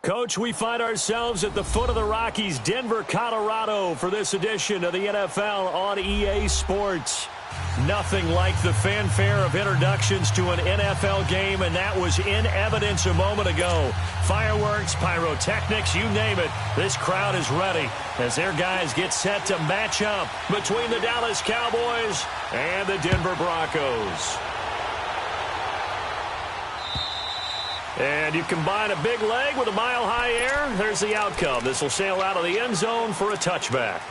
Coach, we find ourselves at the foot of the Rockies, Denver, Colorado, for this edition of the NFL on EA Sports. Nothing like the fanfare of introductions to an NFL game, and that was in evidence a moment ago. Fireworks, pyrotechnics, you name it. This crowd is ready as their guys get set to match up between the Dallas Cowboys and the Denver Broncos. And you combine a big leg with a mile-high air, there's the outcome. This will sail out of the end zone for a touchback.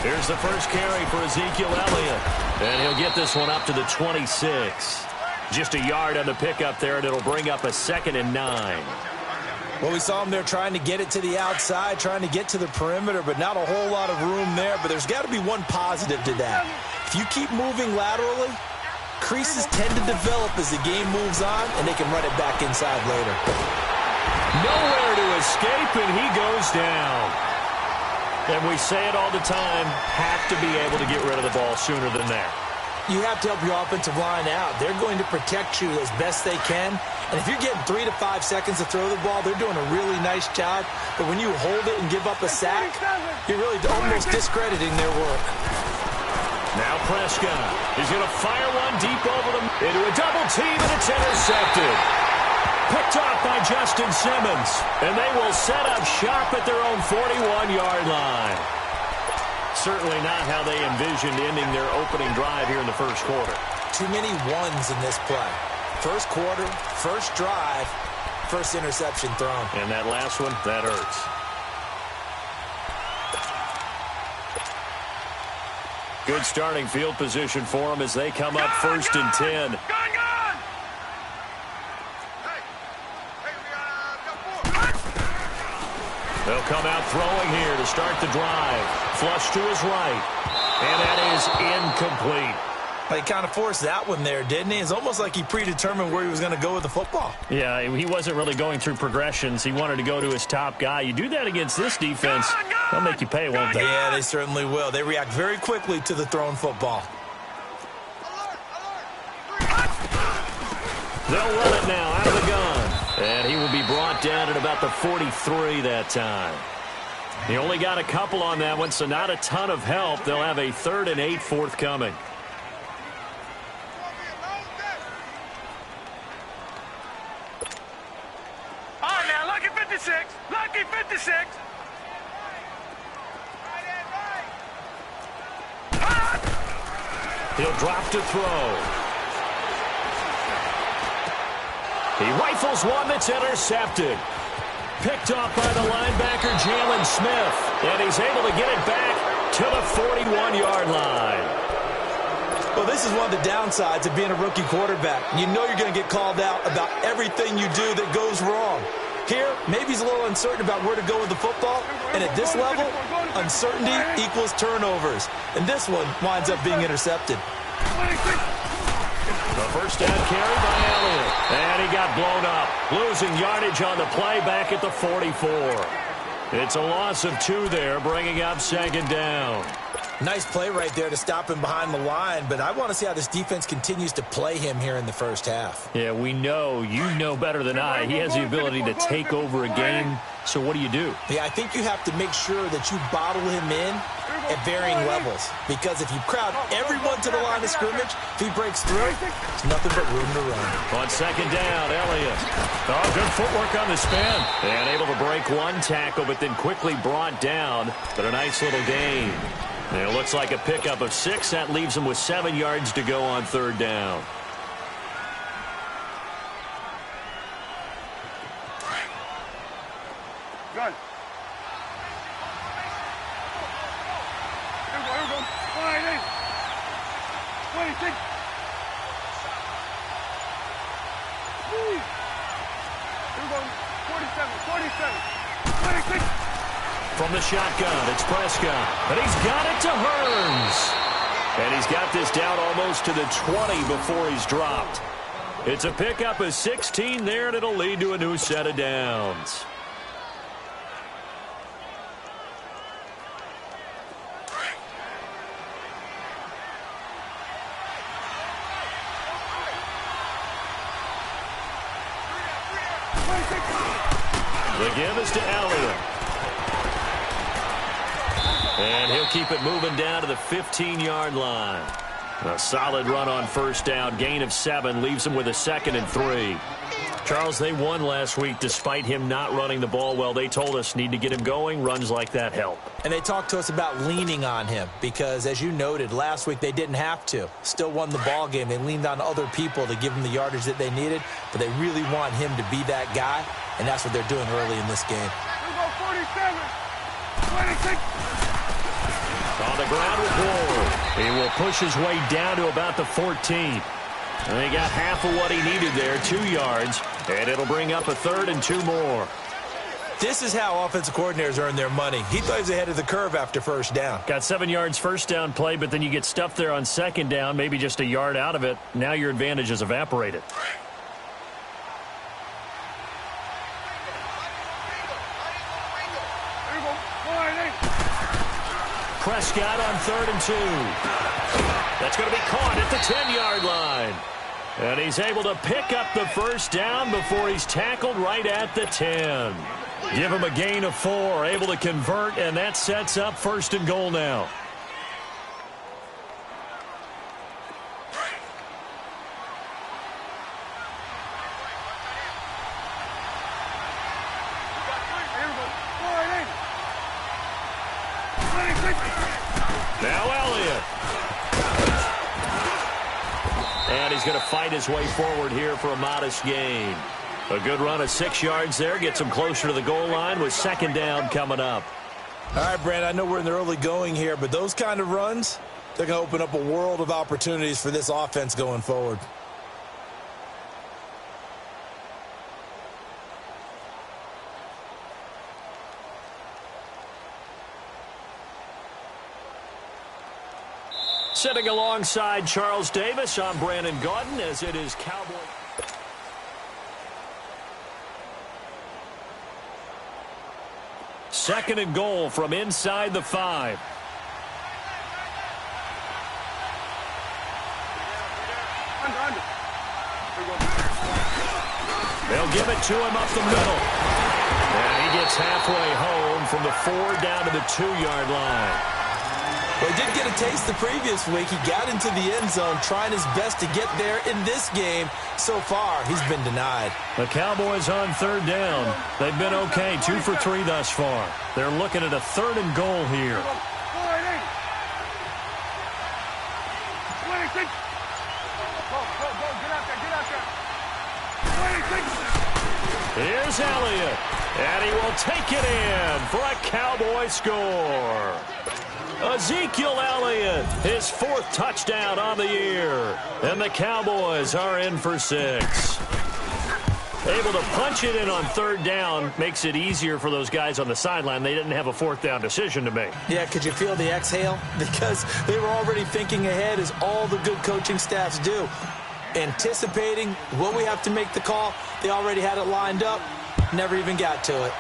Here's the first carry for Ezekiel Elliott. And he'll get this one up to the 26. Just a yard on the pickup there, and it'll bring up a 2nd and 9. Well, we saw him there trying to get it to the outside, trying to get to the perimeter, but not a whole lot of room there. But there's got to be one positive to that. If you keep moving laterally, creases tend to develop as the game moves on, and they can run it back inside later. Nowhere to escape, and he goes down. And we say it all the time, have to be able to get rid of the ball sooner than that. You have to help your offensive line out. They're going to protect you as best they can. And if you're getting 3 to 5 seconds to throw the ball, they're doing a really nice job. But when you hold it and give up a sack, you're really almost discrediting their work. Now Prescott is going to fire one deep over them into a double team, and it's intercepted. Picked off by Justin Simmons. And they will set up shop at their own 41-yard line. Certainly not how they envisioned ending their opening drive here in the first quarter. Too many ones in this play. First quarter, first drive, first interception thrown. And that last one, that hurts. Good starting field position for them as they come up first and 10. They'll come out throwing here to start the drive. Flush to his right. And that is incomplete. He kind of forced that one there, didn't he? It's almost like he predetermined where he was going to go with the football. Yeah, he wasn't really going through progressions. He wanted to go to his top guy. You do that against this defense, they'll make you pay, won't they? Yeah, they certainly will. They react very quickly to the thrown football. They'll run it now out of the gun. And he will be brought down at about the 43 that time. He only got a couple on that one, so not a ton of help. They'll have a 3rd and 8 forthcoming. Lucky 56. He'll drop to throw. He rifles one that's intercepted. Picked off by the linebacker, Jalen Smith. And he's able to get it back to the 41-yard line. Well, this is one of the downsides of being a rookie quarterback. You know you're going to get called out about everything you do that goes wrong. Here, maybe he's a little uncertain about where to go with the football. And at this level, uncertainty equals turnovers. And this one winds up being intercepted. The first down carry by Elliott. And he got blown up. Losing yardage on the play back at the 44. It's a loss of 2 there, bringing up 2nd down. Nice play right there to stop him behind the line, but I want to see how this defense continues to play him here in the first half. Yeah, we know, you know better than I, he has the ability to take over a game. So what do you do? Yeah, I think you have to make sure that you bottle him in at varying levels. Because if you crowd everyone to the line of scrimmage, if he breaks through, there's nothing but room to run. On 2nd down, Elliott. Oh, good footwork on the spin. And able to break one tackle, but then quickly brought down. But a nice little gain. And it looks like a pickup of 6. That leaves him with 7 yards to go on 3rd down. Good. Here we go. 26. Woo. Here we go. 47. 26. From the shotgun, it's Prescott. And he's got it to Hearns. And he's got this down almost to the 20 before he's dropped. It's a pickup of 16 there, and it'll lead to a new set of downs. The give is to Elliott. And he'll keep it moving down to the 15-yard line. A solid run on first down. Gain of 7 leaves him with a 2nd and 3. Charles, they won last week despite him not running the ball well. They told us need to get him going. Runs like that help. And they talked to us about leaning on him because, as you noted, last week they didn't have to. Still won the ball game. They leaned on other people to give them the yardage that they needed, but they really want him to be that guy, and that's what they're doing early in this game. Here we go. 47. 26. On the ground with Ward. He will push his way down to about the 14. And he got half of what he needed there, 2 yards. And it'll bring up a 3rd and 2 more. This is how offensive coordinators earn their money. He thought he was ahead of the curve after first down. Got 7 yards first down play, but then you get stuffed there on 2nd down, maybe just a yard out of it. Now your advantage is evaporated. Prescott on 3rd and 2. That's going to be caught at the 10-yard line. And he's able to pick up the first down before he's tackled right at the 10. Give him a gain of 4, able to convert, and that sets up 1st and goal now. Now Elliott. And he's going to fight his way forward here for a modest gain. A good run of 6 yards there. Gets him closer to the goal line with second down coming up. All right, Brandon, I know we're in the early going here, but those kind of runs, they're going to open up a world of opportunities for this offense going forward. Sitting alongside Charles Davis, I'm Brandon Gaudin as it is Cowboys. Second and goal from inside the 5. They'll give it to him up the middle. And he gets halfway home from the 4 down to the 2-yard line. Well, he did get a taste the previous week. He got into the end zone trying his best to get there in this game. So far, he's been denied. The Cowboys on third down. They've been okay, 2 for 3 thus far. They're looking at a 3rd and goal here. 26. Go, get out there. 26. Here's Elliott, and he will take it in for a Cowboy score. Ezekiel Elliott, his 4th touchdown on the year. And the Cowboys are in for 6. Able to punch it in on 3rd down makes it easier for those guys on the sideline. They didn't have a 4th down decision to make. Yeah, could you feel the exhale? Because they were already thinking ahead, as all the good coaching staffs do. Anticipating what we have to make the call. They already had it lined up. Never even got to it.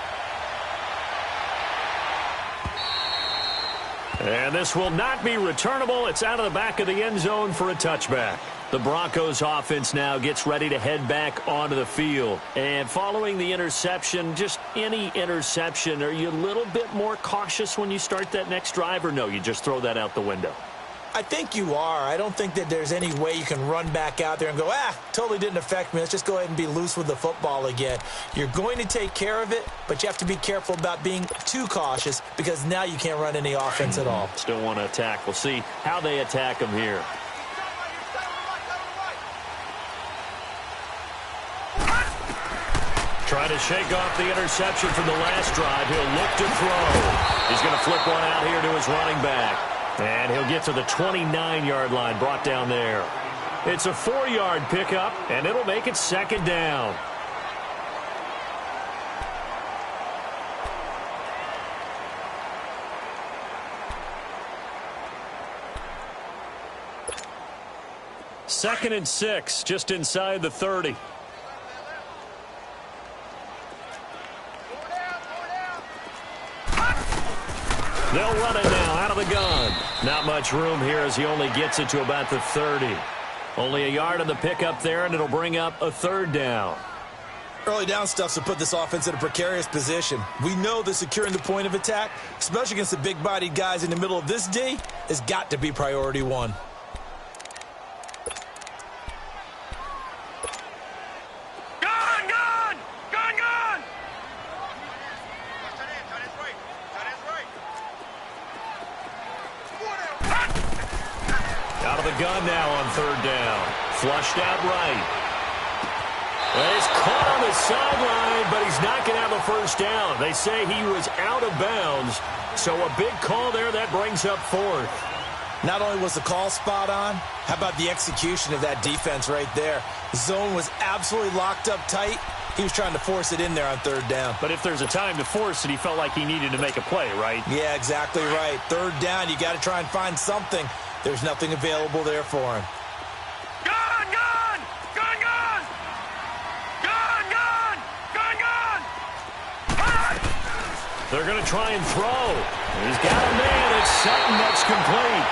And this will not be returnable. It's out of the back of the end zone for a touchback. The Broncos offense now gets ready to head back onto the field. And following the interception, just any interception, are you a little bit more cautious when you start that next drive, or no, you just throw that out the window? I think you are. I don't think that there's any way you can run back out there and go, totally didn't affect me. Let's just go ahead and be loose with the football again. You're going to take care of it, but you have to be careful about being too cautious, because now you can't run any offense at all. Still want to attack. We'll see how they attack him here. Trying to shake off the interception from the last drive. He'll look to throw. He's going to flip one out here to his running back. And he'll get to the 29-yard line, brought down there. It's a 4-yard pickup, and it'll make it second down. Second and 6, just inside the 30. They'll run it now out of the gun. Not much room here as he only gets it to about the 30. Only a yard on the pickup there, and it'll bring up a 3rd down. Early down stuff to put this offense in a precarious position. We know that securing the point of attack, especially against the big-bodied guys in the middle of this D, has got to be priority 1. Gun now on 3rd down. Flushed out right. And he's caught on the sideline, but he's not going to have a 1st down. They say he was out of bounds, so a big call there that brings up 4th. Not only was the call spot on, how about the execution of that defense right there? The zone was absolutely locked up tight. He was trying to force it in there on 3rd down. But if there's a time to force it, he felt like he needed to make a play, right? Yeah, exactly right. 3rd down, you got to try and find something. There's nothing available there for him. Gun! They're going to try and throw. He's got a man. It's Sutton that's complete.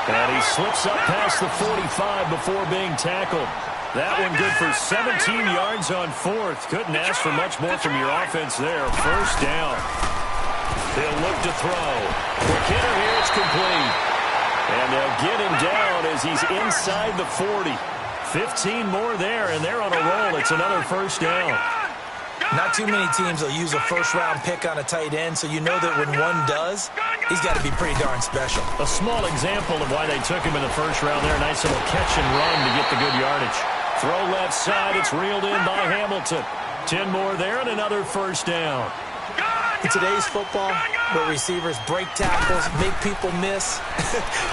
And he slips up past the 45 before being tackled. That one good for 17 yards on 4th. Couldn't ask for much more from your offense there. 1st down. He'll look to throw. Quick hitter here. It's complete. And they'll get him down as he's inside the 40. 15 more there, and they're on a roll. It's another 1st down. Not too many teams will use a first-round pick on a tight end, so you know that when one does, he's got to be pretty darn special. A small example of why they took him in the first round there. Nice little catch and run to get the good yardage. Throw left side. It's reeled in by Hamilton. 10 more there and another first down. In today's football, where receivers break tackles, make people miss,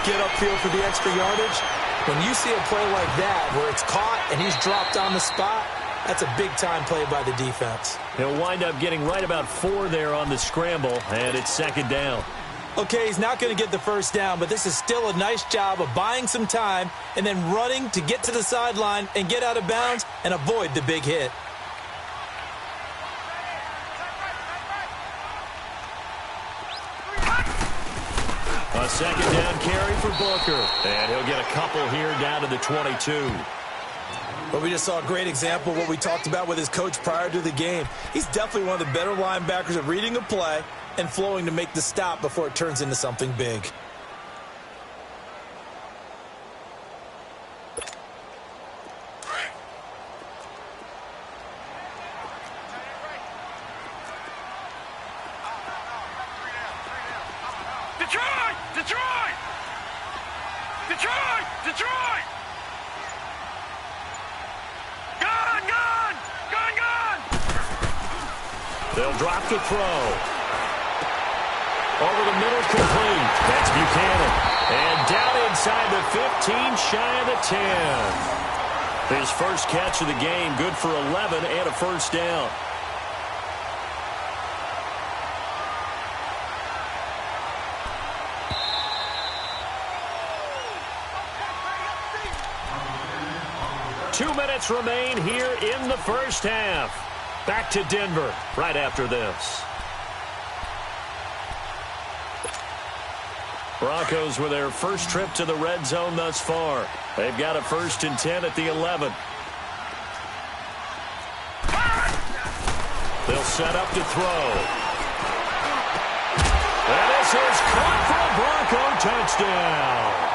get upfield for the extra yardage, when you see a play like that where it's caught and he's dropped on the spot, that's a big-time play by the defense. He'll wind up getting right about 4 there on the scramble, and it's second down. Okay, he's not going to get the first down, but this is still a nice job of buying some time and then running to get to the sideline and get out of bounds and avoid the big hit. A second down carry for Booker, and he'll get a couple here down to the 22. But we just saw a great example of what we talked about with his coach prior to the game. He's definitely one of the better linebackers at reading a play and flowing to make the stop before it turns into something big. Detroit! Detroit! Detroit! Detroit! Gun! Gun! Gun! Gun! They'll drop the throw. Over the middle, complete. That's Buchanan. And down inside the 15, shy of the 10. His first catch of the game, good for 11 and a first down. Two minutes remain here in the first half. Back to Denver right after this. Broncos with their first trip to the red zone thus far. They've got a 1st and 10 at the 11. They'll set up to throw. And this is caught for a Bronco touchdown.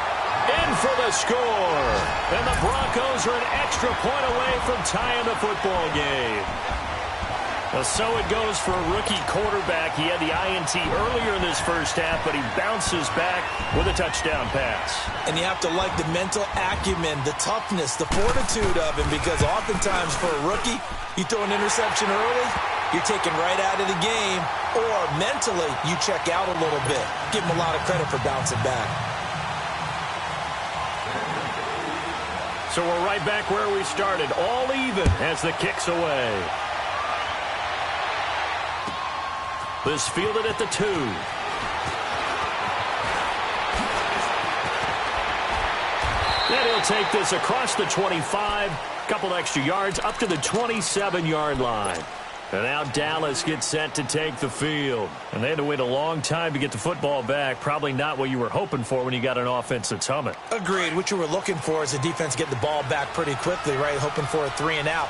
In for the score. And the Broncos are an extra point away from tying the football game. Well, so it goes for a rookie quarterback. He had the INT earlier in this first half, but he bounces back with a touchdown pass. And you have to like the mental acumen, the toughness, the fortitude of him, because oftentimes for a rookie, you throw an interception early, you're taken right out of the game, or mentally you check out a little bit. Give him a lot of credit for bouncing back. So we're right back where we started, all even as the kick's away. This fielded at the 2. And he'll take this across the 25, couple extra yards up to the 27-yard line. And now Dallas gets set to take the field. And they had to wait a long time to get the football back. Probably not what you were hoping for when you got an offense that's humming. Agreed. What you were looking for is the defense getting the ball back pretty quickly, right? Hoping for a 3-and-out.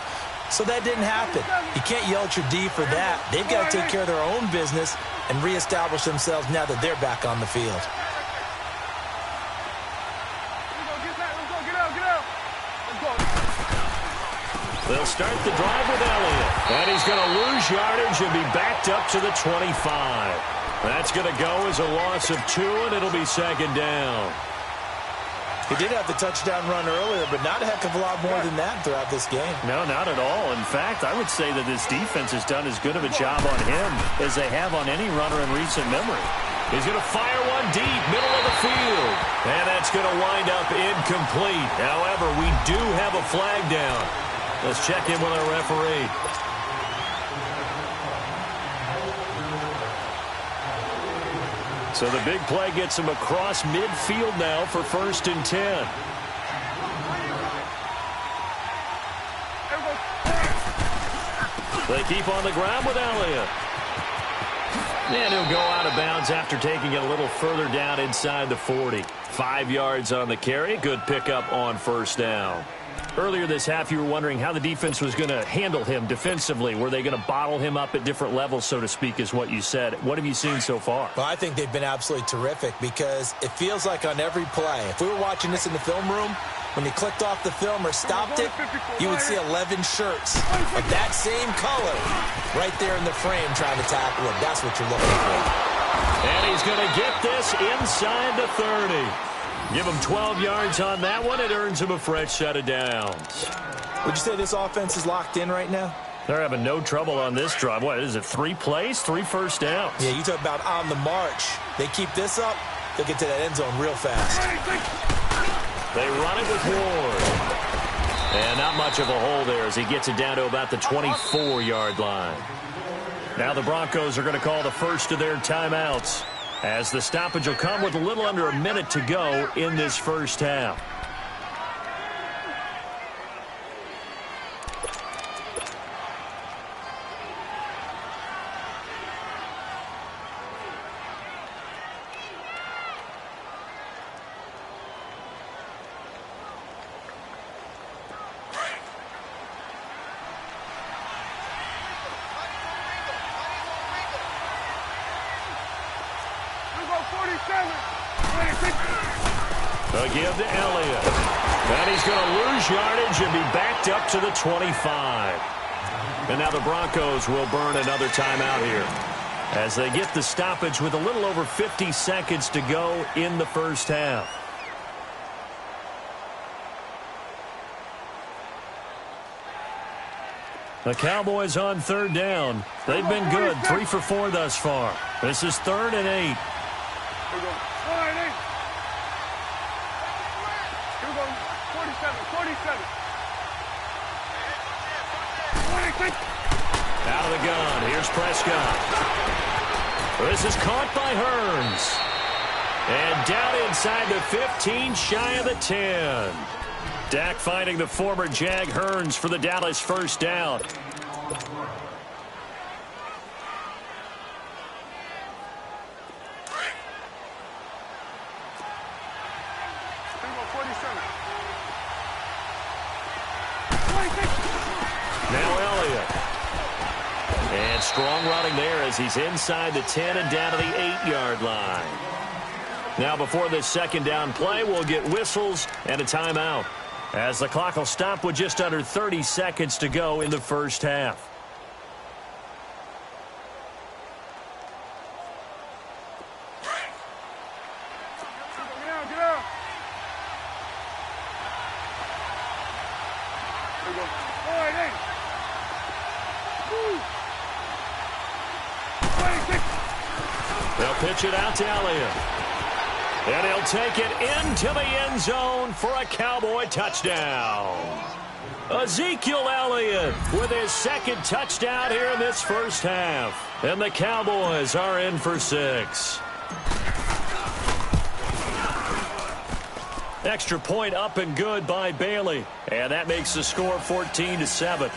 So that didn't happen. You can't yell at your D for that. They've got to take care of their own business and reestablish themselves now that they're back on the field. They'll start the drive with Elliott. And he's going to lose yardage and be backed up to the 25. That's going to go as a loss of 2, and it'll be second down. He did have the touchdown run earlier, but not a heck of a lot more than that throughout this game. No, not at all. In fact, I would say that this defense has done as good of a job on him as they have on any runner in recent memory. He's going to fire one deep, middle of the field. And that's going to wind up incomplete. However, we do have a flag down. Let's check in with our referee. So the big play gets him across midfield now for 1st and 10. They keep on the ground with Elliott. And he'll go out of bounds after taking it a little further down inside the 40. 5 yards on the carry. Good pickup on 1st down. Earlier this half, you were wondering how the defense was going to handle him defensively. Were they going to bottle him up at different levels, so to speak, is what you said. What have you seen so far? Well, I think they've been absolutely terrific because it feels like on every play, if we were watching this in the film room, when they clicked off the film or stopped it, you would see 11 shirts of that same color right there in the frame trying to tackle him. That's what you're looking for. And he's going to get this inside the 30. Give him 12 yards on that one. It earns him a fresh set of downs. Would you say this offense is locked in right now? They're having no trouble on this drive. What is it, 3 plays, 3 first downs? Yeah, you talk about on the march. They keep this up, they'll get to that end zone real fast. They run it with Ward. And not much of a hole there as he gets it down to about the 24-yard line. Now the Broncos are going to call the first of their timeouts, as the stoppage will come with a little under a minute to go in this first half. They'll give to Elliott. And he's going to lose yardage and be backed up to the 25. And now the Broncos will burn another timeout here as they get the stoppage with a little over 50 seconds to go in the first half. The Cowboys on third down. They've been good, 3 for 4 thus far. This is 3rd and 8. Out of the gun. Here's Prescott. This is caught by Hearns. And down inside the 15, shy of the 10. Dak finding the former Jag Hearns for the Dallas first down. Now Elliott. And strong running there as he's inside the 10 and down to the 8-yard line. Now before this second down play, we'll get whistles and a timeout, as the clock will stop with just under 30 seconds to go in the first half. They'll pitch it out to Elliott. And he'll take it into the end zone for a Cowboy touchdown. Ezekiel Elliott with his second touchdown here in this first half. And the Cowboys are in for 6. Extra point up and good by Bailey. And that makes the score 14-7.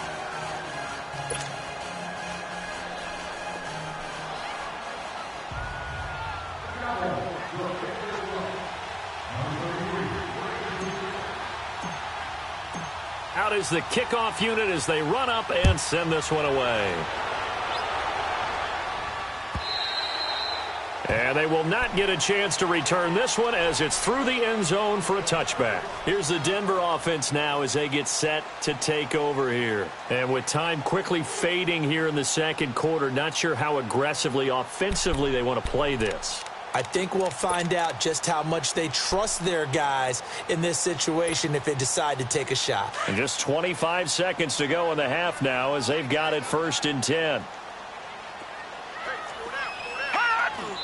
Out is the kickoff unit as they run up and send this one away. And they will not get a chance to return this one as it's through the end zone for a touchback. Here's the Denver offense now as they get set to take over here. And with time quickly fading here in the second quarter, not sure how aggressively, offensively they want to play this. I think we'll find out just how much they trust their guys in this situation if they decide to take a shot. And just 25 seconds to go in the half now as they've got it 1st and 10.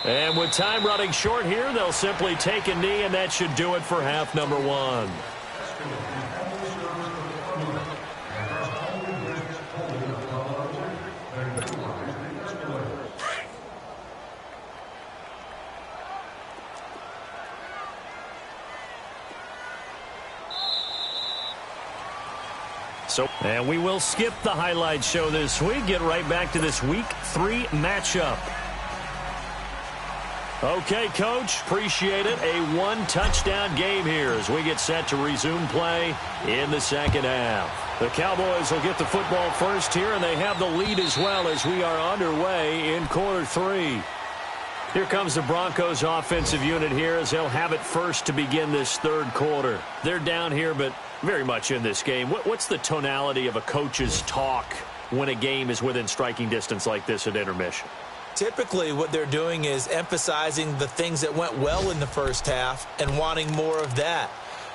And with time running short here, they'll simply take a knee, and that should do it for half number 1. And we will skip the highlight show this week. Get right back to this Week 3 matchup. Okay, Coach, appreciate it. A 1-touchdown game here as we get set to resume play in the second half. The Cowboys will get the football first here, and they have the lead as well as we are underway in quarter 3. Here comes the Broncos offensive unit here as they'll have it first to begin this third quarter. They're down here, but very much in this game. What's the tonality of a coach's talk when a game is within striking distance like this at intermission? Typically, what they're doing is emphasizing the things that went well in the first half and wanting more of that.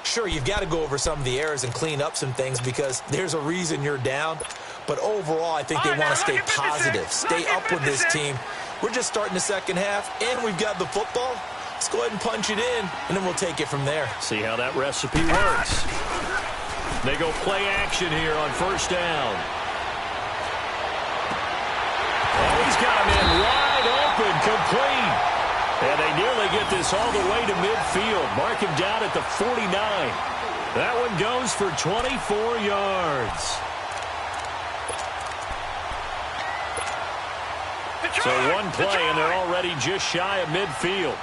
Sure, you've got to go over some of the errors and clean up some things because there's a reason you're down. But overall, I think they want to stay positive, stay up with this team. We're just starting the second half, and we've got the football. Let's go ahead and punch it in, and then we'll take it from there. See how that recipe works. They go play action here on first down. Oh, he's got him in wide open, complete. And they nearly get this all the way to midfield. Mark him down at the 49. That one goes for 24 yards. So one play, and they're already just shy of midfield.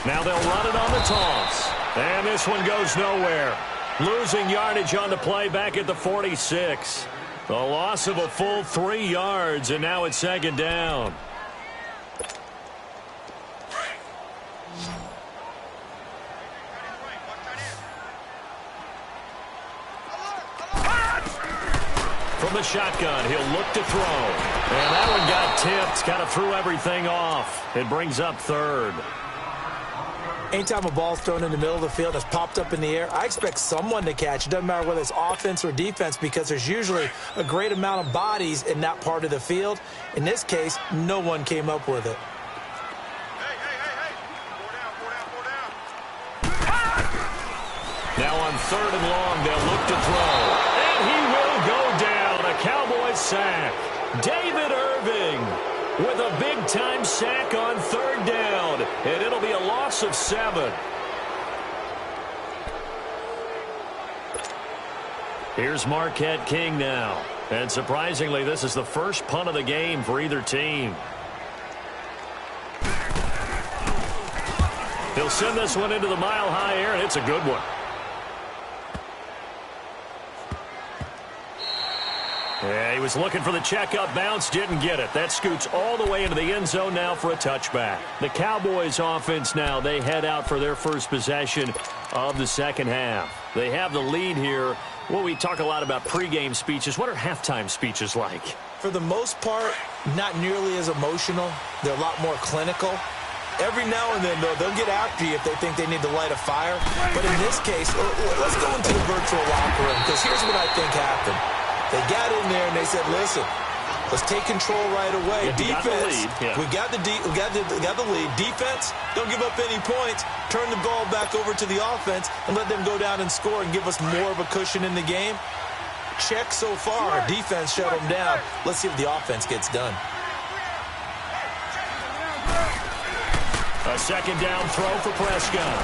Now they'll run it on the toss. And this one goes nowhere. Losing yardage on the play back at the 46. A loss of a full 3 yards, and now it's second down. From the shotgun, he'll look to throw. And that one got tipped, kind of threw everything off. It brings up third. Anytime a ball's thrown in the middle of the field that's popped up in the air, I expect someone to catch. It doesn't matter whether it's offense or defense because there's usually a great amount of bodies in that part of the field. In this case, no one came up with it. Now on third and long, they'll look to throw. And he will go down. A Cowboys sack. David Irving with a big-time sack on third down. And it'll be a loss of 7. Here's Marquette King now. And surprisingly, this is the first punt of the game for either team. He'll send this one into the mile-high air, and it's a good one. Yeah, he was looking for the checkup bounce, didn't get it. That scoots all the way into the end zone now for a touchback. The Cowboys offense now, they head out for their first possession of the second half. They have the lead here. Well, we talk a lot about pregame speeches. What are halftime speeches like? For the most part, not nearly as emotional. They're a lot more clinical. Every now and then, though, they'll get after you if they think they need to light a fire. But in this case, let's go into the virtual locker room because here's what I think happened. They got in there and they said, listen, let's take control right away. Defense, we got the lead. Defense, don't give up any points. Turn the ball back over to the offense and let them go down and score and give us more of a cushion in the game. Check so far. Defense shut them down. Let's see if the offense gets done. A second down throw for Prescott.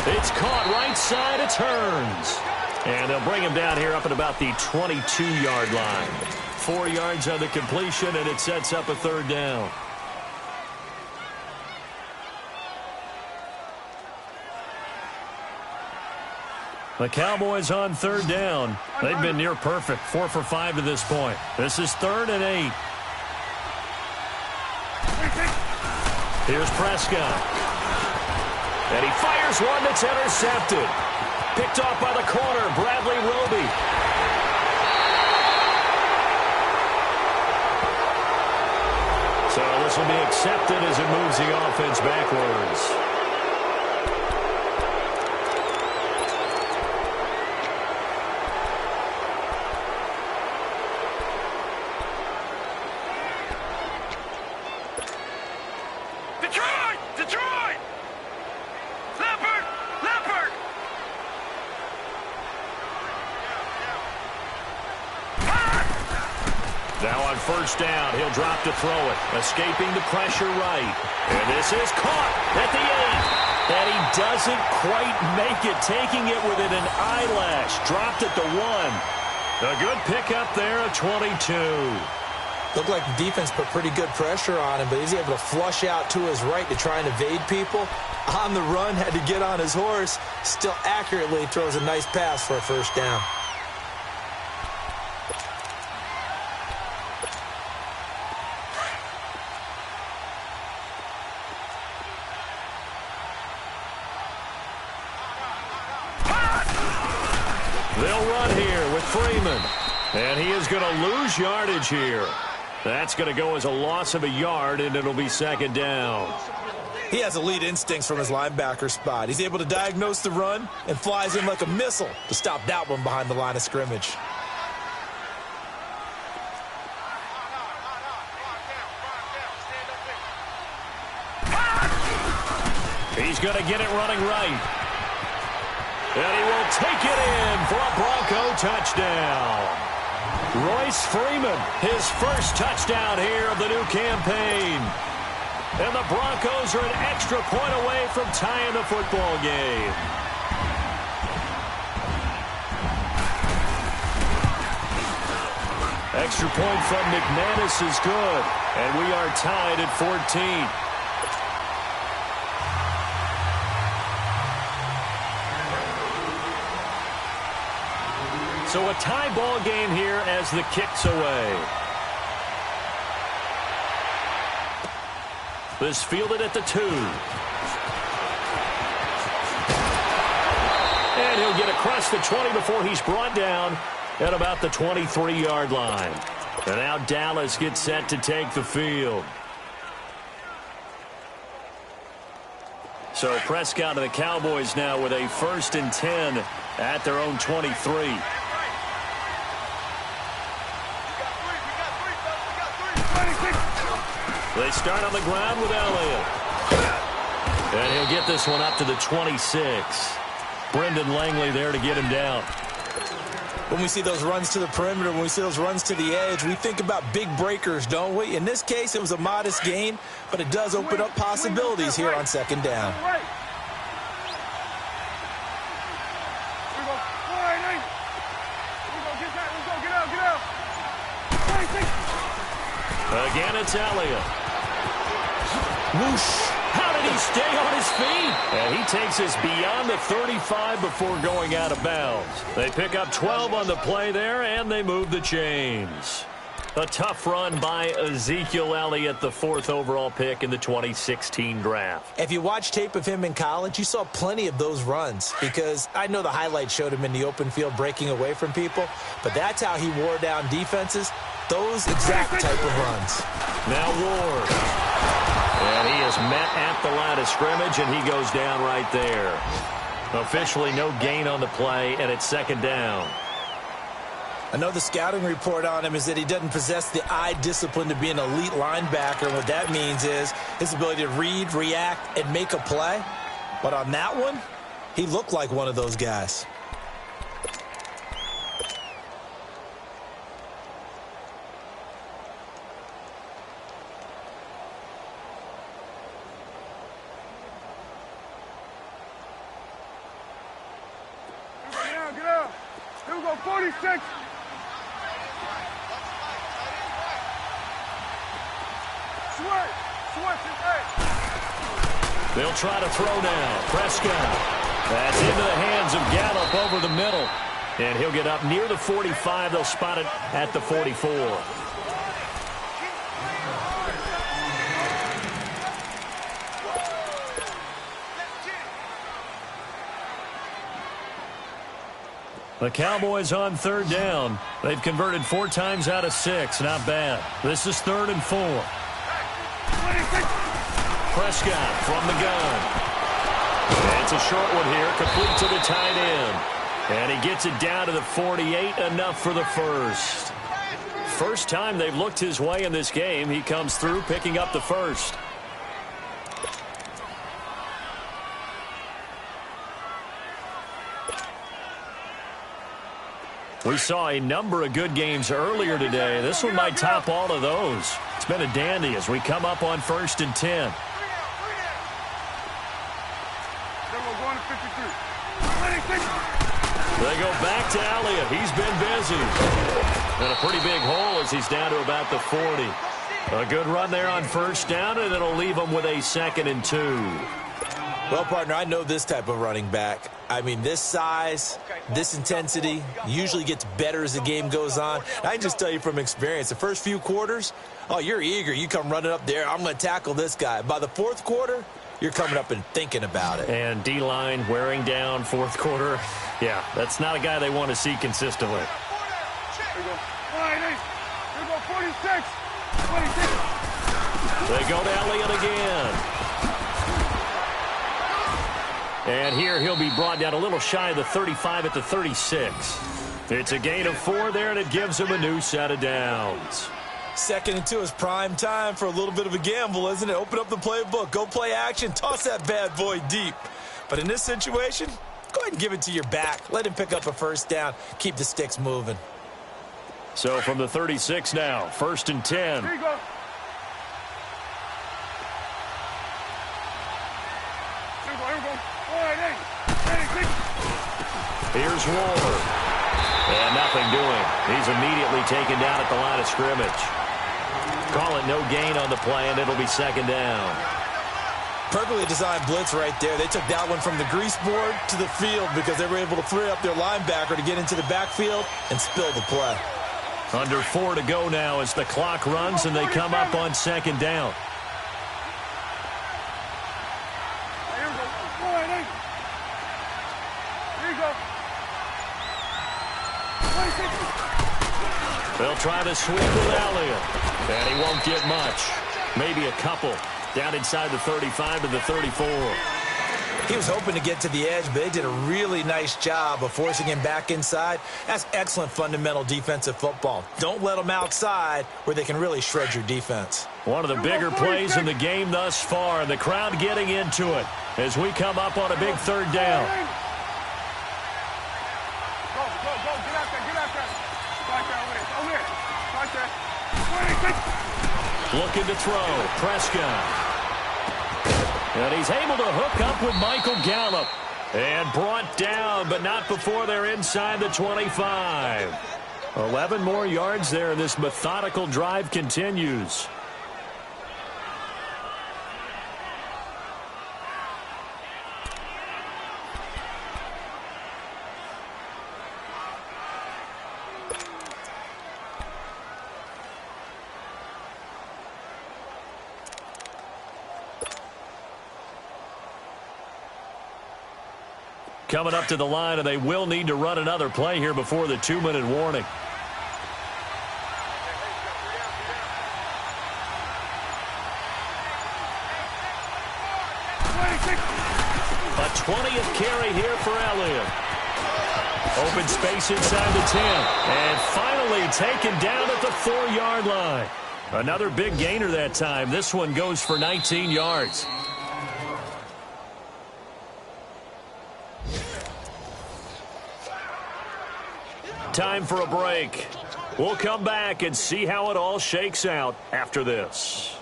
It's caught right side. It turns. And they'll bring him down here up at about the 22-yard line. 4 yards on the completion, and it sets up a third down. The Cowboys on third down. They've been near perfect. 4 for 5 to this point. This is 3rd and 8. Here's Prescott. And he fires one that's intercepted. Picked off by the corner, Bradley Roby. So this will be accepted as it moves the offense backwards. Detroit! Leopard! Now on first down, he'll drop to throw it. Escaping the pressure right. And this is caught at the 8. And he doesn't quite make it, taking it within an eyelash. Dropped at the 1. A good pickup there, a 22. Looked like the defense put pretty good pressure on him, but he's able to flush out to his right to try and evade people. On the run, had to get on his horse. Still accurately throws a nice pass for a first down. They'll run here with Freeman. And he is going to lose yardage here. That's going to go as a loss of a yard, and it'll be second down. He has elite instincts from his linebacker spot. He's able to diagnose the run and flies in like a missile to stop that one behind the line of scrimmage. He's going to get it running right. And he will take it in for a Bronco touchdown. Royce Freeman, his first touchdown here of the new campaign. And the Broncos are an extra point away from tying the football game. Extra point from McManus is good. And we are tied at 14. So a tie ball game here as the kick's away. This fielded at the 2. And he'll get across the 20 before he's brought down at about the 23-yard line. And now Dallas gets set to take the field. So Prescott and the Cowboys now with a 1st and 10 at their own 23. They start on the ground with Elliott. And he'll get this one up to the 26. Brendan Langley there to get him down. When we see those runs to the perimeter, when we see those runs to the edge, we think about big breakers, don't we? In this case, it was a modest gain, but it does open up possibilities here on second down. Again, it's Elliott. Whoosh. How did he stay on his feet? And he takes us beyond the 35 before going out of bounds. They pick up 12 on the play there, and they move the chains. A tough run by Ezekiel Elliott, the 4th overall pick in the 2016 draft. If you watch tape of him in college, you saw plenty of those runs because I know the highlights showed him in the open field breaking away from people, but that's how he wore down defenses, those exact type of runs. Now Ward. And he is met at the line of scrimmage, and he goes down right there. Officially no gain on the play, and it's second down. I know the scouting report on him is that he doesn't possess the eye discipline to be an elite linebacker. And what that means is his ability to read, react, and make a play. But on that one, he looked like one of those guys. Get out. Here we go, 46. They'll try to throw now. Prescott. That's into the hands of Gallup over the middle. And he'll get up near the 45. They'll spot it at the 44. The Cowboys on third down. They've converted 4 times out of 6. Not bad. This is 3rd and 4. Prescott from the gun. It's a short one here, complete to the tight end. And he gets it down to the 48, enough for the first. First time they've looked his way in this game. He comes through, picking up the first. We saw a number of good games earlier today. This one might top all of those. It's been a dandy as we come up on 1st and 10. They go back to Elliott. He's been busy. And a pretty big hole as he's down to about the 40. A good run there on first down, and it'll leave him with a 2nd and 2. Well, partner, I know this type of running back. I mean, this size, this intensity usually gets better as the game goes on. I can just tell you from experience, the first few quarters, oh, you're eager. You come running up there, I'm going to tackle this guy. By the 4th quarter, you're coming up and thinking about it. And D-line wearing down 4th quarter. Yeah, that's not a guy they want to see consistently. Here we go. Here we go, 46. 26. They go to Elliott again. And here he'll be brought down a little shy of the 35 at the 36. It's a gain of 4 there, and it gives him a new set of downs. 2nd and 2 is prime time for a little bit of a gamble, isn't it? Open up the playbook, go play action, toss that bad boy deep. But in this situation, go ahead and give it to your back. Let him pick up a first down. Keep the sticks moving. So from the 36 now, 1st and 10. Here you go. Here we go, here we go. Here's Ward. And nothing doing. He's immediately taken down at the line of scrimmage. Call it no gain on the play, and it'll be 2nd down. Perfectly designed blitz right there. They took that one from the grease board to the field because they were able to free up their linebacker to get into the backfield and spill the play. Under 4 to go now as the clock runs and they come up on 2nd down. Here we go. Here you go. 26. They'll try to sweep with Elliott. And he won't get much. Maybe a couple. Down inside the 35 to the 34. He was hoping to get to the edge, but they did a really nice job of forcing him back inside. That's excellent fundamental defensive football. Don't let them outside where they can really shred your defense. One of the bigger plays in the game thus far, and the crowd getting into it as we come up on a big 3rd down. Go, go, go. Get out there, get out there. Right there, over there. Right there. 26. Looking to throw. Prescott. And he's able to hook up with Michael Gallup. And brought down, but not before they're inside the 25. 11 more yards there, and this methodical drive continues. Coming up to the line, and they will need to run another play here before the 2-minute warning. A 20th carry here for Elliott. Open space inside the 10. And finally taken down at the 4-yard line. Another big gainer that time. This one goes for 19 yards. Time for a break. We'll come back and see how it all shakes out after this.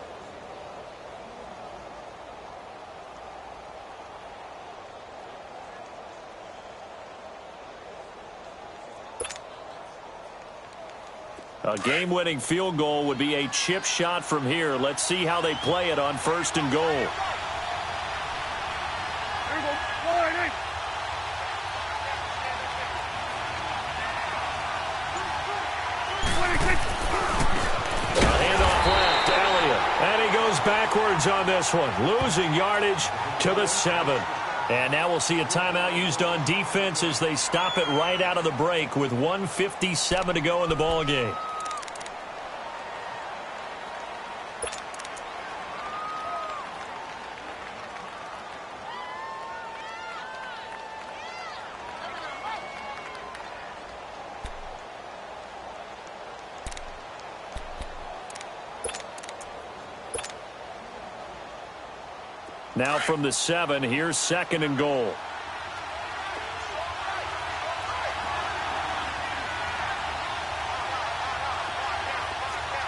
A game-winning field goal would be a chip shot from here. Let's see how they play it on 1st and goal. Here we go. Handoff left, Elliott. And he goes backwards on this one, losing yardage to the 7. And now we'll see a timeout used on defense as they stop it right out of the break with 1:57 to go in the ballgame. Now from the 7, here's 2nd and goal.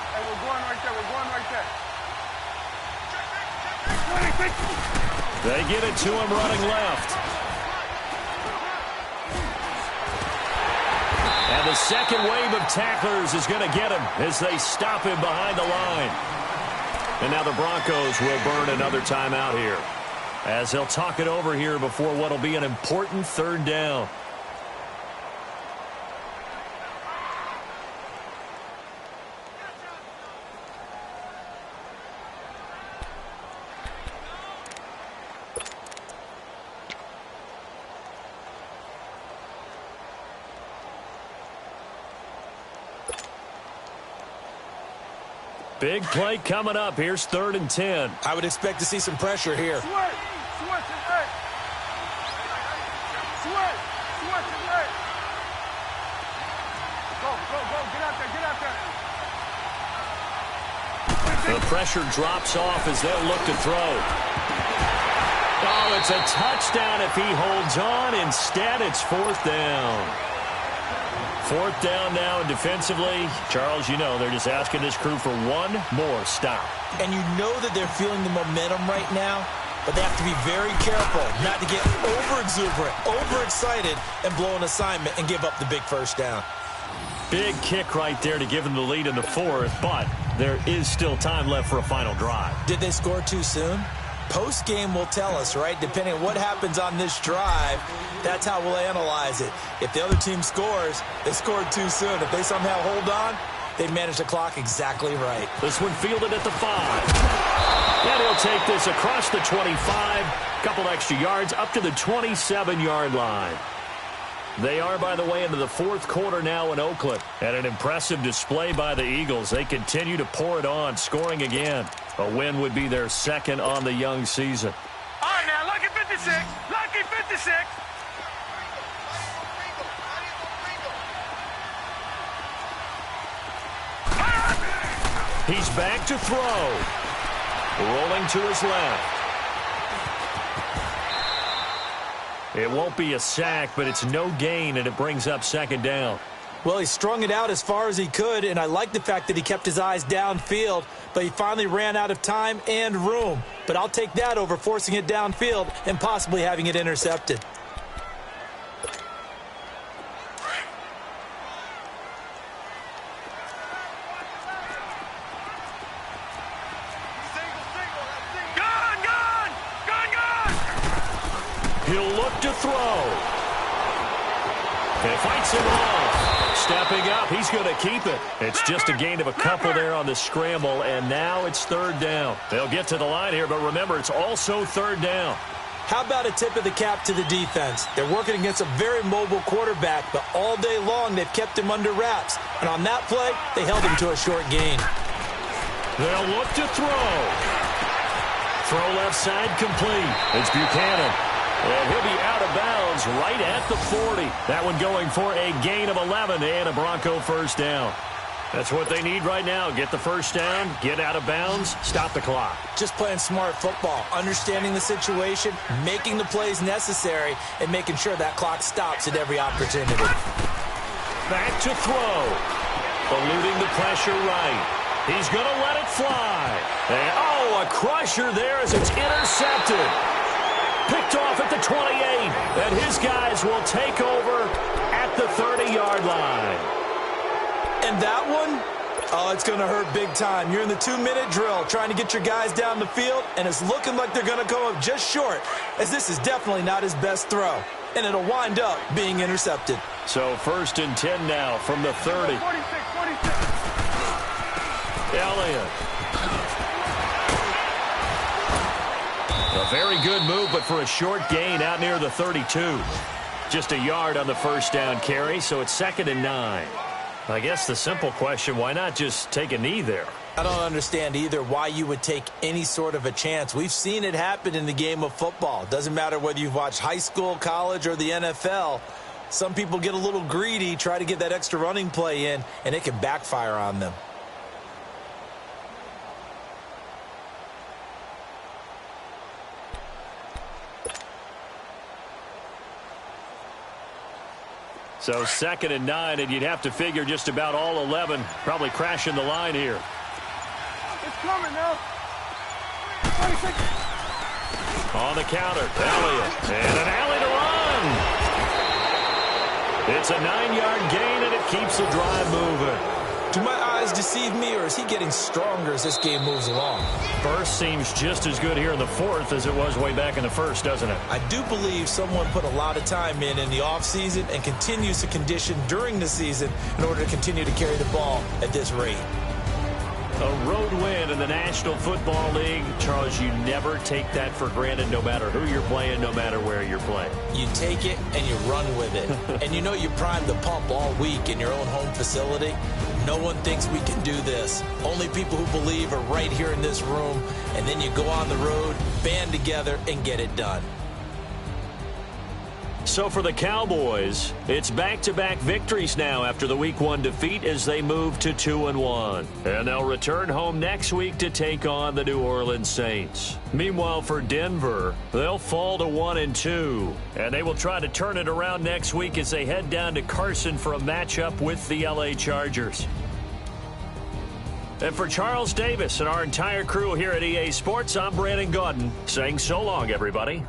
Hey, we're going right there. We're going right there. 26. They get it to him running left. And the second wave of tacklers is going to get him as they stop him behind the line. And now the Broncos will burn another timeout here, as they'll talk it over here before what will be an important third down. Big play coming up. Here's 3rd and 10. I would expect to see some pressure here. Switch it, hey. Switch it, hey. Go, get out there. The pressure drops off as they'll look to throw. Oh, it's a touchdown if he holds on. Instead, it's 4th down. 4th down now, and defensively, Charles, you know, they're just asking this crew for one more stop. And you know that they're feeling the momentum right now, but they have to be very careful not to get over-exuberant, overexcited, and blow an assignment and give up the big first down. Big kick right there to give them the lead in the 4th, but there is still time left for a final drive. Did they score too soon? Post-game will tell us, right? Depending on what happens on this drive, that's how we'll analyze it. If the other team scores, they scored too soon. If they somehow hold on, they manage the clock exactly right. This one fielded at the 5. And he'll take this across the 25, couple extra yards up to the 27-yard line. They are, by the way, into the 4th quarter now in Oakland. And an impressive display by the Eagles. They continue to pour it on, scoring again. A win would be their 2nd on the young season. All right, now, lucky 56. Lucky 56. He's back to throw. Rolling to his left. It won't be a sack, but it's no gain, and it brings up 2nd down. Well, he strung it out as far as he could, and I like the fact that he kept his eyes downfield, but he finally ran out of time and room. But I'll take that over forcing it downfield and possibly having it intercepted. He'll look to throw. And fights him off. Stepping up, he's going to keep it. It's just a gain of a couple there on the scramble, and now it's 3rd down. They'll get to the line here, but remember, it's also 3rd down. How about a tip of the cap to the defense? They're working against a very mobile quarterback, but all day long they've kept him under wraps. And on that play, they held him to a short gain. They'll look to throw. Throw left side complete. It's Buchanan. And he'll be out of bounds right at the 40. That one going for a gain of 11 and a Bronco 1st down. That's what they need right now. Get the 1st down, get out of bounds, stop the clock. Just playing smart football, understanding the situation, making the plays necessary, and making sure that clock stops at every opportunity. Back to throw. Eluding the pressure right. He's going to let it fly. And, oh, a crusher there as it's intercepted. Picked off at the 28, and his guys will take over at the 30-yard line. And that one, oh, it's going to hurt big time. You're in the 2-minute drill trying to get your guys down the field, and it's looking like they're going to come up just short, as this is definitely not his best throw, and it'll wind up being intercepted. So 1st and 10 now from the 30. 46. Elliott. A very good move, but for a short gain out near the 32. Just a yard on the 1st down carry, so it's 2nd and 9. I guess the simple question, why not just take a knee there? I don't understand either why you would take any sort of a chance. We've seen it happen in the game of football. Doesn't matter whether you've watched high school, college, or the NFL. Some people get a little greedy, try to get that extra running play in, and it can backfire on them. So 2nd and 9, and you'd have to figure just about all 11 probably crashing the line here. It's coming now. 26. On the counter, Elliott. And an alley to run. It's a 9-yard gain, and it keeps the drive moving. Do my eyes deceive me, or is he getting stronger as this game moves along? Burst seems just as good here in the fourth as it was way back in the first, doesn't it? I do believe someone put a lot of time in the offseason and continues to condition during the season in order to continue to carry the ball at this rate. A road win in the National Football League. Charles, you never take that for granted no matter who you're playing, no matter where you're playing. You take it and you run with it. And you know you primed the pump all week in your own home facility. No one thinks we can do this. Only people who believe are right here in this room. And then you go on the road, band together, and get it done. So for the Cowboys, it's back-to-back victories now after the Week 1 defeat as they move to 2-1. And they'll return home next week to take on the New Orleans Saints. Meanwhile, for Denver, they'll fall to 1-2. And they will try to turn it around next week as they head down to Carson for a matchup with the LA Chargers. And for Charles Davis and our entire crew here at EA Sports, I'm Brandon Gaudin saying so long, everybody.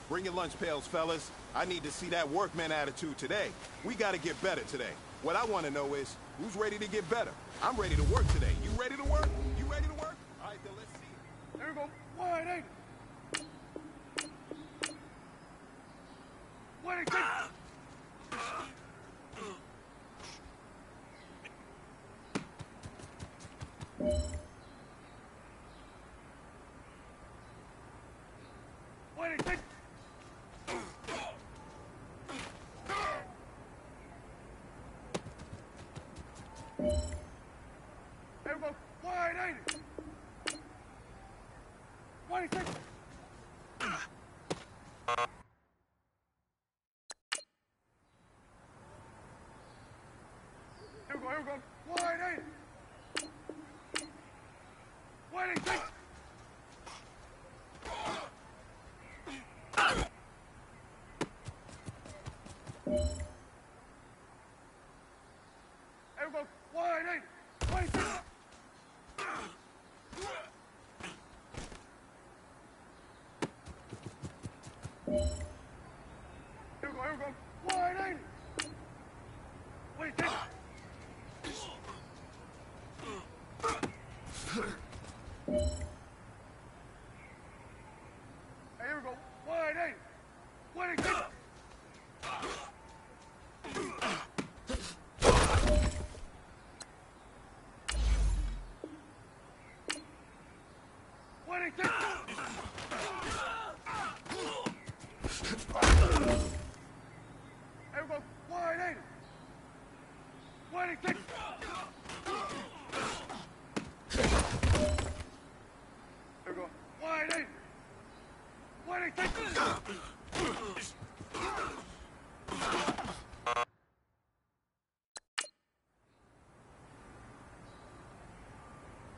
Bring your lunch pails, fellas. I need to see that workman attitude today. We got to get better today. What I want to know is, who's ready to get better? I'm ready to work today. You ready to work? You ready to work? All right, then let's see it. There we go. Wide, ain't it? What is it? What is it? There we go. Wide, ain't it? What is it? Here we go. Wide, ain't it? What is it? There we go. Wide, ain't it? What is it? Here we go. Wide, ain't it? What is it? Hey, here we go. Wide, ain't it? What is it? What is it? There we go. Wide, ain't it? What is it? There we go. Wide, ain't it? What is it?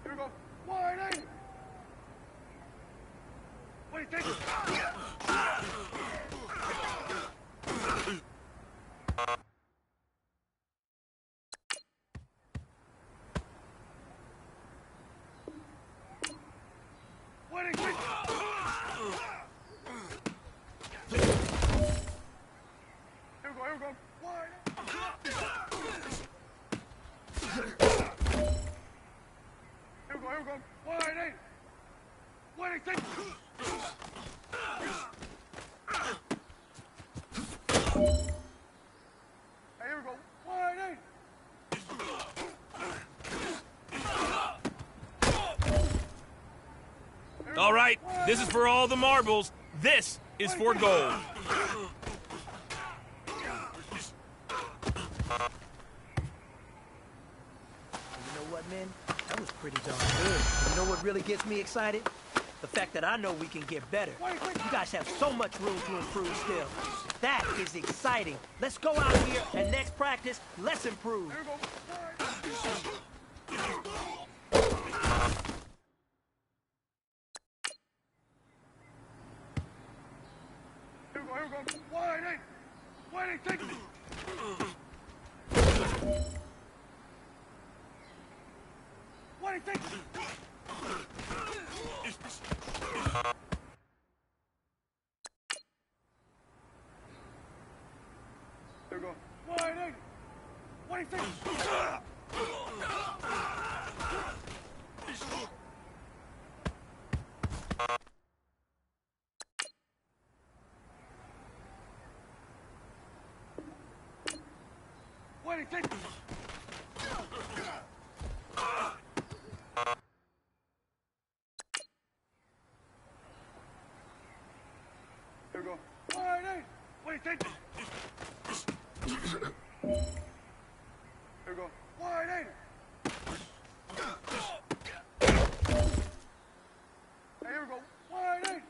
Here we go. Wide, ain't it? What do you think? What do you think? Here we go. Wide. Here we go. Wide, ain't it? What do you think? Hey, here we go. Wide, ain't it? All right, this is for all the marbles. This is for gold. You know what, man? That was pretty darn good. You know what really gets me excited? The fact that I know we can get better. You guys have so much room to improve still. That is exciting. Let's go out here and next practice, let's improve. Here we go. Wide, ain't it? What do you think? What do you think? There we go. Wide, ain't it? What do you think? What do you think? There we go. Wide, ain't it? What do you think? There we go. Wide, ain't it? Hey, here we go. Wide, ain't it?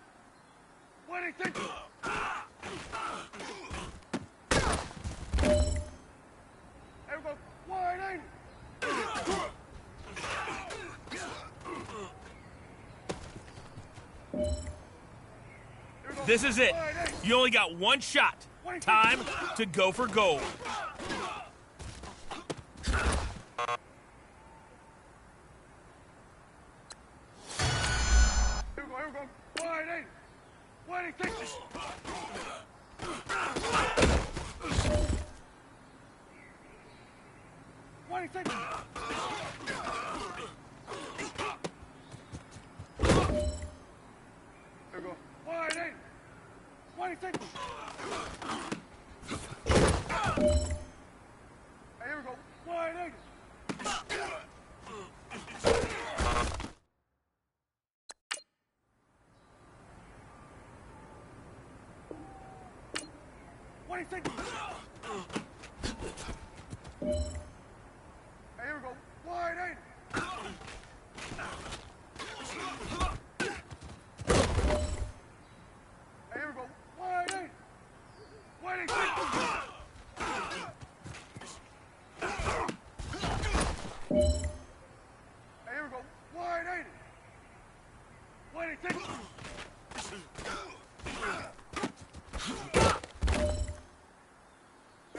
What do you think? There we go. Wide, ain't it? This is it. You only got one shot. Time to go for gold. Here we go. Wide, ain't it? What do you think?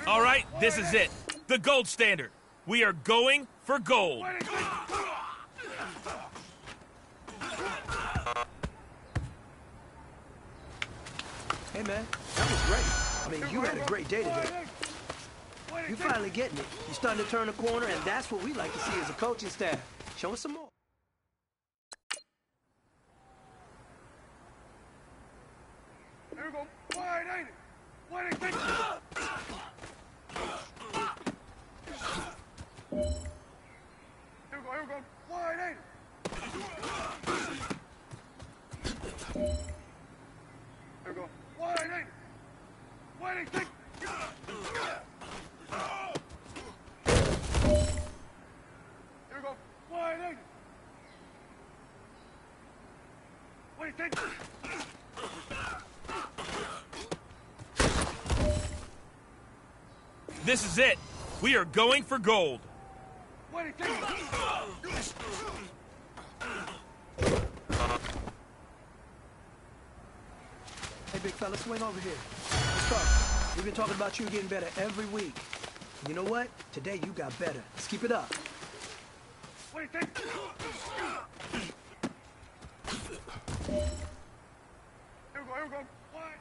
All right, this is it. The gold standard. We are going for gold. Hey, man, that was great. I mean, you had a great day today. You're finally getting it. You're starting to turn the corner, and that's what we like to see as a coaching staff. Show us some more. Here we go. Wide, ain't it? Wide, ain't it? Here we go. Wide, ain't it? Here we go. Wide, ain't it? Wide, ain't it? Here we go. Wide, ain't it? What do you think? This is it. We are going for gold. What do you think? Hey, big fella, swing over here. Let's talk. We've been talking about you getting better every week. And you know what? Today you got better. Let's keep it up. What do you think? Here we go. Wide.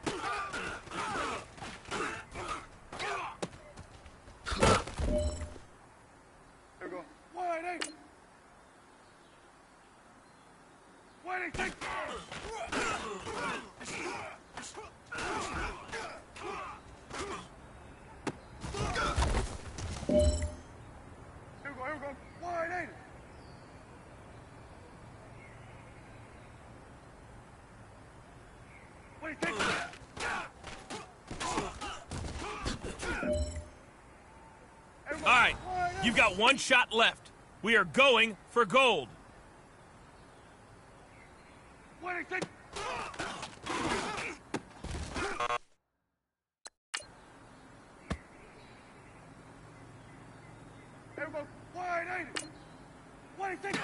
Here we go. Wide, ain't it? Wide, ain't it? Here we go. Wide, ain't it? What do you think? All right, you've got one shot left. We are going for gold. What do you think? Here we go. Wide, ain't it? What do you think?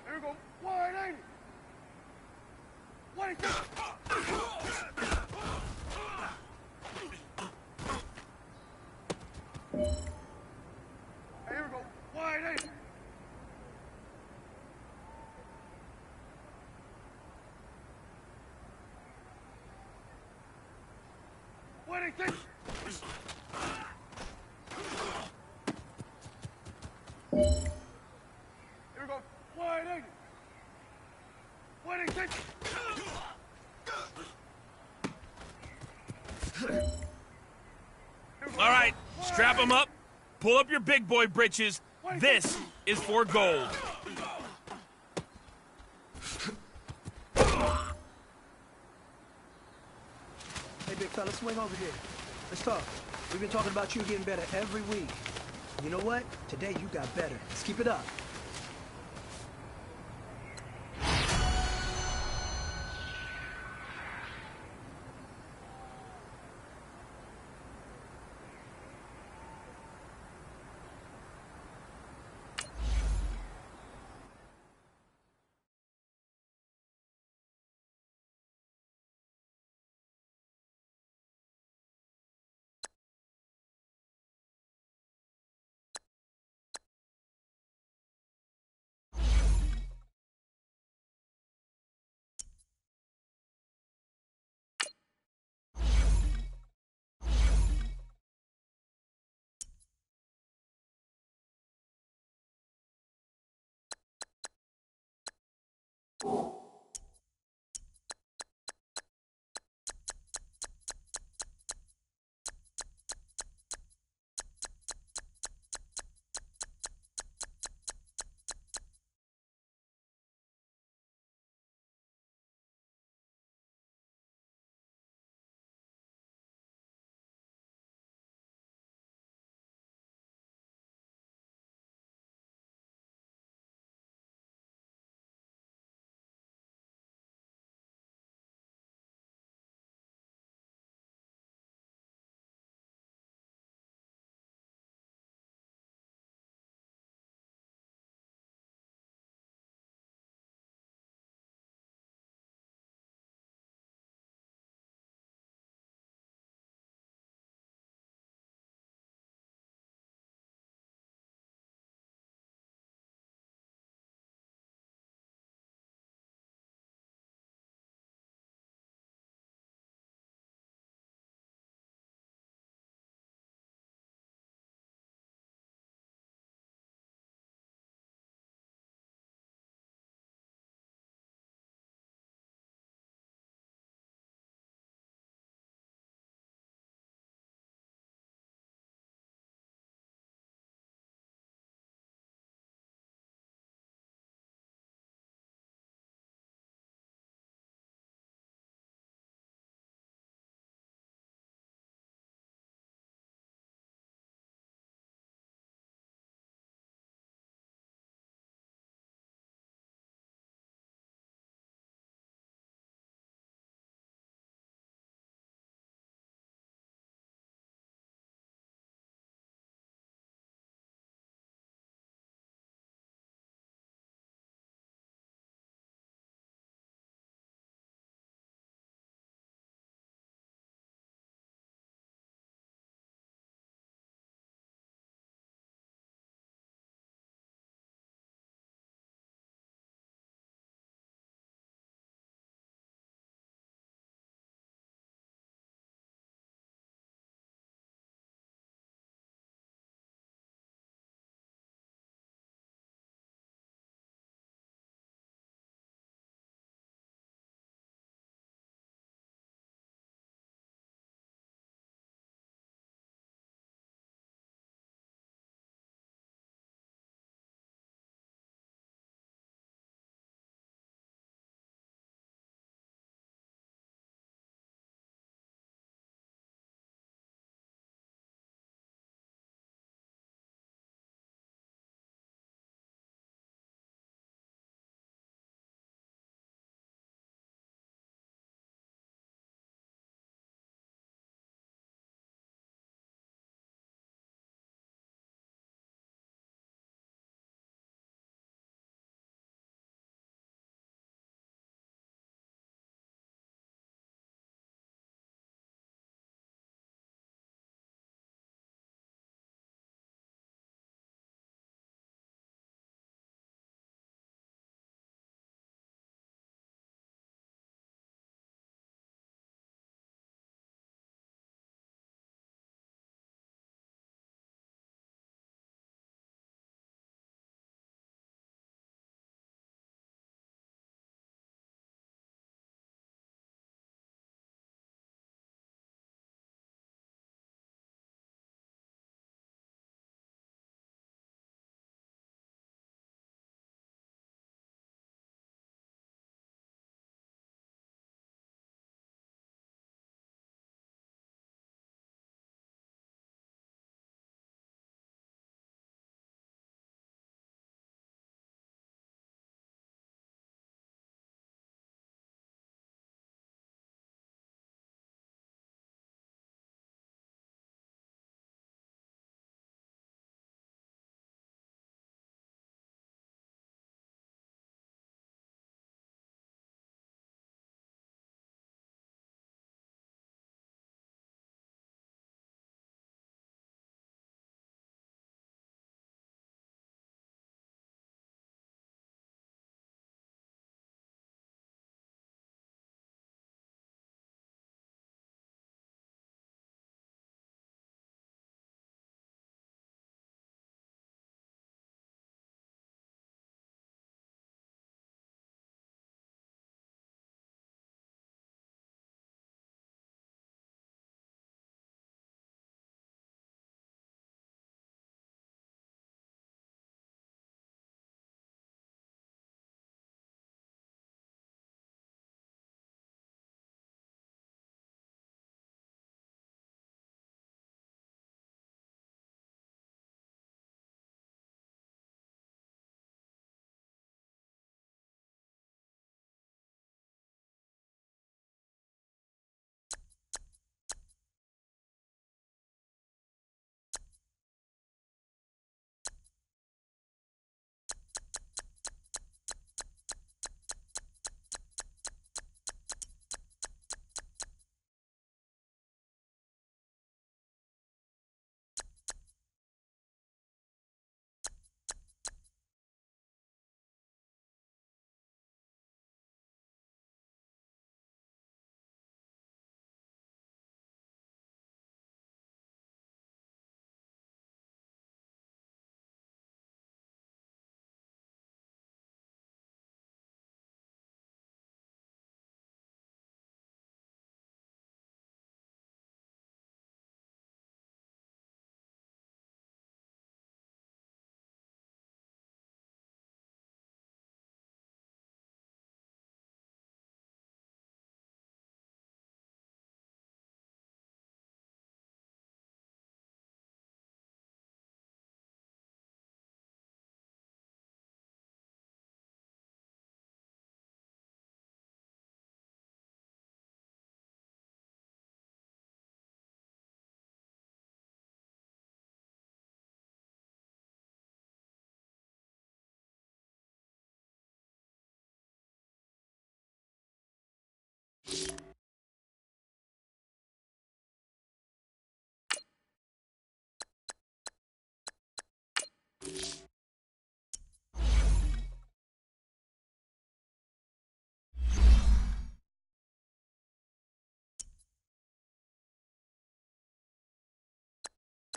Here we go. Wide, ain't it? What do you think? Here we go. Wide, ain't it? What do you think? Here we go. Wide, ain't it? What do you think? All right, strap them up. Pull up your big boy britches. This is for gold. Hey, big fella, swing over here. Let's talk. We've been talking about you getting better every week. And you know what? Today you got better. Let's keep it up.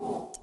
it.